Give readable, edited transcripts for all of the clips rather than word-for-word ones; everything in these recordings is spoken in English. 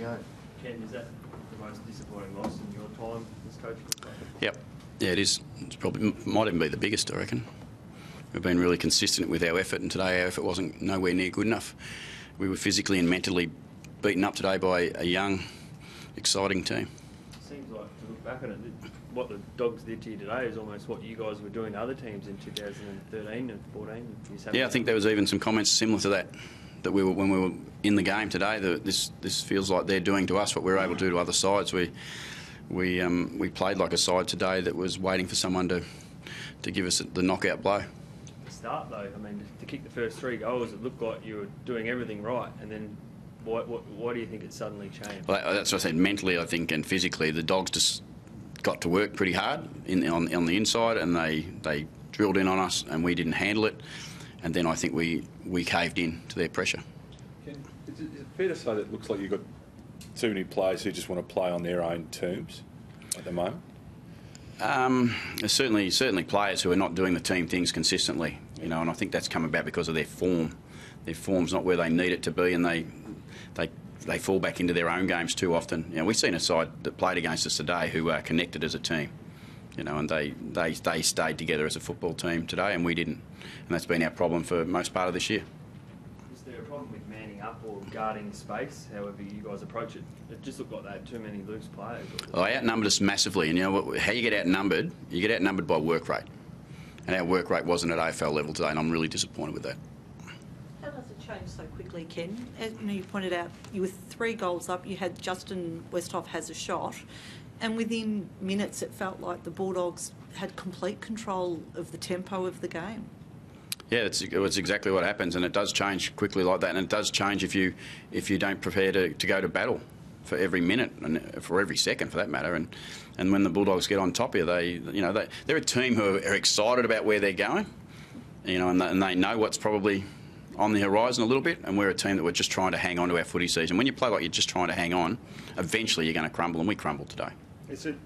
go. Ken, is that the most disappointing loss in your time as coach? Yep. Yeah, it is. It's probably might even be the biggest, I reckon. We've been really consistent with our effort, and today our effort wasn't nowhere near good enough. We were physically and mentally beaten up today by a young, exciting team. It seems like, to look back on it, what the Dogs did to you today is almost what you guys were doing to other teams in 2013 and 14. Yeah, I think there was even some comments similar to that we were, when we were in the game today, that this feels like they're doing to us what we were able to do to other sides. We played like a side today that was waiting for someone to give us the knockout blow. The start though, I mean, to kick the first 3 goals, it looked like you were doing everything right, and then why do you think it suddenly changed? Well, that's what I said. Mentally, I think, and physically, the Dogs just got to work pretty hard on the inside, and they drilled in on us, and we didn't handle it. And then I think we caved in to their pressure. Is it fair to say that it looks like you've got too many players who just want to play on their own terms at the moment? There's certainly players who are not doing the team things consistently, and I think that's come about because of their form. Their form's not where they need it to be, and they fall back into their own games too often. We've seen a side that played against us today who are connected as a team, and they stayed together as a football team today, and we didn't. And that's been our problem for most part of this year. Is there a problem with manning up or guarding space, however you guys approach it? It just looked like they had too many loose players. Well, they outnumbered us massively, and how you get outnumbered? You get outnumbered by work rate. And our work rate wasn't at AFL level today, and I'm really disappointed with that. How does it change so quickly, Ken? As you pointed out, you were 3 goals up, you had Justin Westhoff has a shot, and within minutes it felt like the Bulldogs had complete control of the tempo of the game. Yeah, it's exactly what happens, and it does change quickly like that, and it does change if you don't prepare to go to battle for every minute and for every second, for that matter. And when the Bulldogs get on top of you, they're a team who are excited about where they're going, and they know what's probably on the horizon a little bit, and we're a team that we're just trying to hang on to our footy season. When you play like you're just trying to hang on, eventually you're going to crumble, and we crumbled today. Does it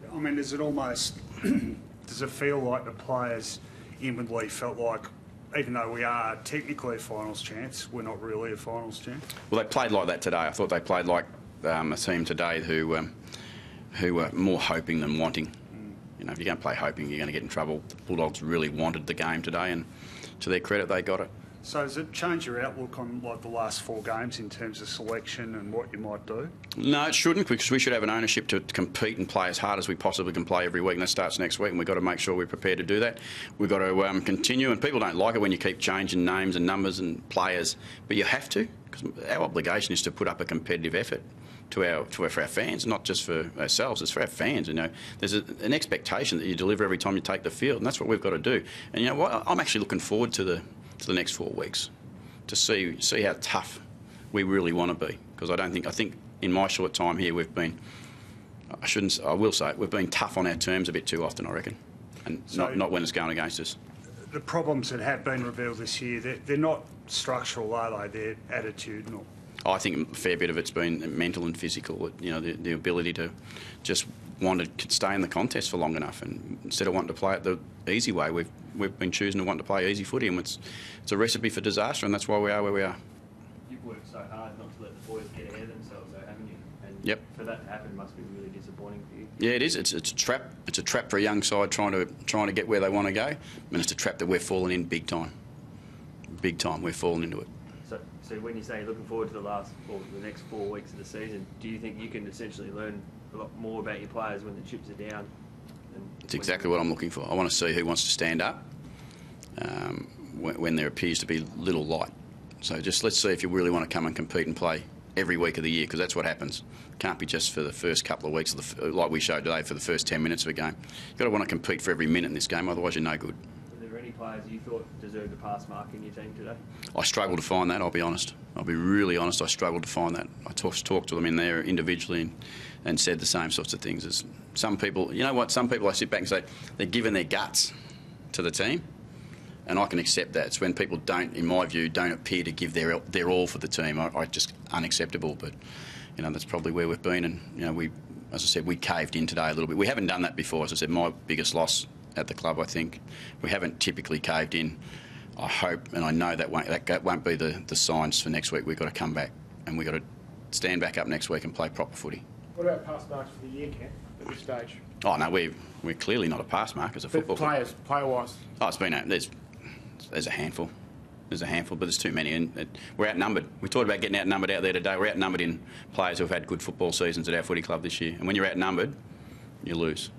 feel like the players inwardly felt like, even though we are technically a finals chance, we're not really a finals chance? Well, they played like that today. I thought they played like a team today who were more hoping than wanting. If you're going to play hoping, you're going to get in trouble. The Bulldogs really wanted the game today, and to their credit, they got it. So does it change your outlook on the last 4 games in terms of selection and what you might do? No, it shouldn't, because we should have an ownership to compete and play as hard as we possibly can play every week, and that starts next week, and we've got to make sure we're prepared to do that. We've got to continue, and people don't like it when you keep changing names and numbers and players, but you have to, because our obligation is to put up a competitive effort for our fans, not just for ourselves, it's for our fans. There's an expectation that you deliver every time you take the field, and that's what we've got to do. And you know what? I'm actually looking forward to the next 4 weeks to see how tough we really want to be, because I think in my short time here we've been, I will say it, we've been tough on our terms a bit too often, I reckon, and so not when it's going against us. The problems that have been revealed this year, they're not structural, are they? They're attitudinal. I think a fair bit of it's been mental and physical. The ability to just want to stay in the contest for long enough, and instead of wanting to play it the easy way, we've been choosing to want to play easy footy, and it's a recipe for disaster, and that's why we are where we are. You've worked so hard not to let the boys get ahead of themselves, though, haven't you? And yep. For that to happen must be really disappointing for you. Yeah, it is. It's a trap. It's a trap for a young side trying to get where they want to go, and it's a trap that we're falling in big time. Big time, we're falling into it. So when you say you're looking forward to the next 4 weeks of the season, do you think you can essentially learn a lot more about your players when the chips are down? It's exactly what I'm looking for. I want to see who wants to stand up when there appears to be little light. So just let's see if you really want to come and compete and play every week of the year, because that's what happens. It can't be just for the first couple of weeks, like we showed today, for the first 10 minutes of a game. You've got to want to compete for every minute in this game, otherwise you're no good. Were there any players you thought deserved a pass mark in your team today? I struggled to find that, I'll be honest. I'll be really honest, I struggled to find that. I talked to them in there individually and said the same sorts of things. As some people, you know what, some people I sit back and say, they're giving their guts to the team, and I can accept that. It's when people don't, in my view, don't appear to give their all for the team. I just unacceptable, but that's probably where we've been, and we, as I said, we caved in today a little bit. We haven't done that before. As I said, my biggest loss at the club, I think. We haven't typically caved in. I hope, and I know that won't be the signs for next week. We've got to come back, and we've got to stand back up next week and play proper footy. What about pass marks for the year, Ken, at this stage? Oh no, we're clearly not a pass mark as a football club. Player-wise. Oh, it's been there's a handful. There's a handful, but there's too many. And we're outnumbered. We talked about getting outnumbered out there today. We're outnumbered in players who have had good football seasons at our footy club this year. And when you're outnumbered, you lose.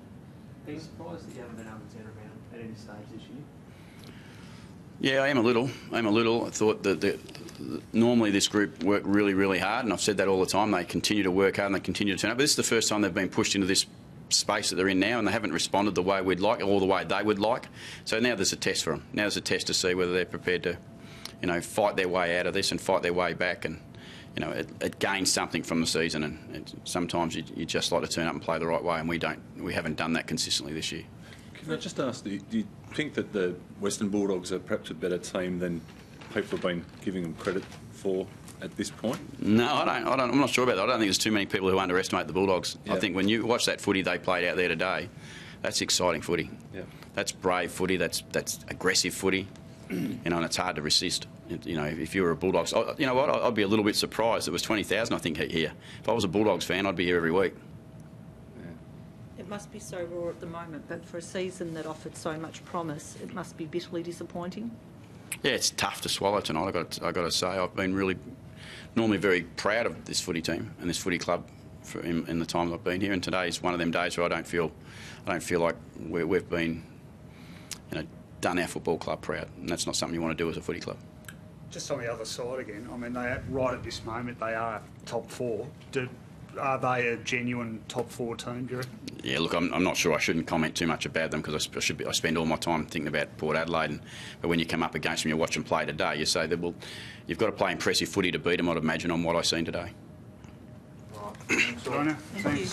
Are you surprised that you haven't been able to turn around at any stage this year? Yeah, I am a little. I thought that normally this group work really, really hard, and I've said that all the time. They continue to work hard and they continue to turn up. But this is the first time they've been pushed into this space that they're in now, and they haven't responded the way we'd like or the way they would like. So now there's a test for them. Now there's a test to see whether they're prepared to, fight their way out of this and fight their way back. And it gains something from the season, and sometimes you just like to turn up and play the right way, and we haven't done that consistently this year. Can I just ask, do you think that the Western Bulldogs are perhaps a better team than people have been giving them credit for at this point? No, I don't. I'm not sure about that. I don't think there's too many people who underestimate the Bulldogs. Yeah. I think when you watch that footy they played out there today, that's exciting footy. Yeah. That's brave footy. That's aggressive footy. And it's hard to resist. If you were a Bulldogs, you know what? I'd be a little bit surprised. There was 20,000, I think, here. If I was a Bulldogs fan, I'd be here every week. It must be so raw at the moment, but for a season that offered so much promise, it must be bitterly disappointing. Yeah, it's tough to swallow tonight. I got to say, I've been normally very proud of this footy team and this footy club in the time I've been here. And today's one of them days where I don't feel like we've been, done our football club proud, and that's not something you want to do as a footy club. Just on the other side again, I mean, right at this moment, they are top four. Are they a genuine top four team, do you reckon? Yeah, look, I'm not sure. I shouldn't comment too much about them because I spend all my time thinking about Port Adelaide. But when you come up against them, you watch them play today, you say that, well, you've got to play impressive footy to beat them, I'd imagine, on what I've seen today. Right. Thanks, Thank you.